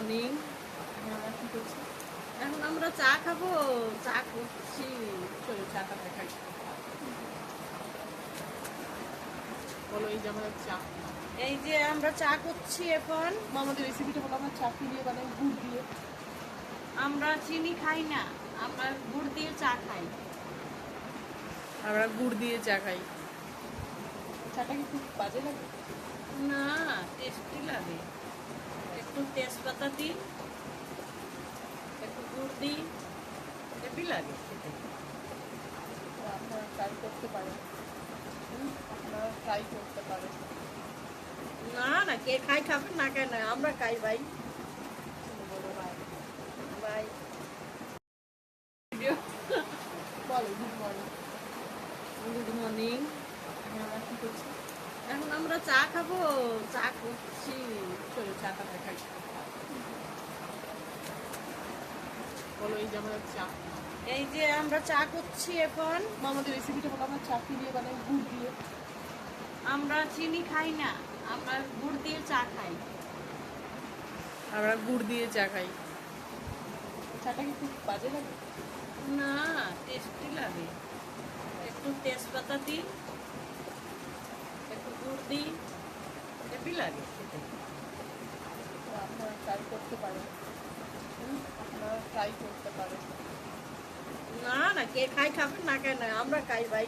Morning. এখন আমরা চা খাবো, চা করছি। চলো চাটা দেখাই। বলো, এই যে আমাদের চা, এই যে আমরা চা করছি এখন। আমাদের রেসিপিটা বলো। আমরা চা কি দিয়ে বানাই? গুড় দিয়ে। আমরা চিনি খাই না, আমরা গুড় দিয়ে চা খাই। আমরা গুড় দিয়ে চা খাই। চাটা কি খুব বাজে লাগে? না, টেস্টি লাগে। একটু তেজপাতা দিই, একটু গুড় দিই, হেভি লাগে খেতে। আপনারা ট্রাই করতে পারেন। আপনারা ট্রাই করতে পারেন। না না, কে খাই খাবেন, না খাই না, আমরা খাই ভাই। বলো ভাই। ভাই বলো গুড মর্নিং। Good morning. আমরা কি করছি? এখন আমরা চা খাবো, চা করছি। চলো চাটা দেখাই। বলো, এই যে আমাদের চা। এই যে আমরা চা করছি এখন। আমাদের রেসিপিটা বলো। আমরা চা কি দিয়ে বানাই? গুড় দিয়ে। আমরা চিনি খাই না, আমরা গুড় দিয়ে চা খাই। আমরা গুড় দিয়ে চা খাই। চাটা কি খুব বাজে লাগে? না, টেস্টি লাগে। একটু তেজপাতা দিই, একটু গুড় দিই, হেভি লাগে খেতে। আপনারা ট্রাই করতে পারেন। আপনারা ট্রাই করতে পারেন। না না, কে খাই খাবেন, না খাই না, আমরা খাই ভাই।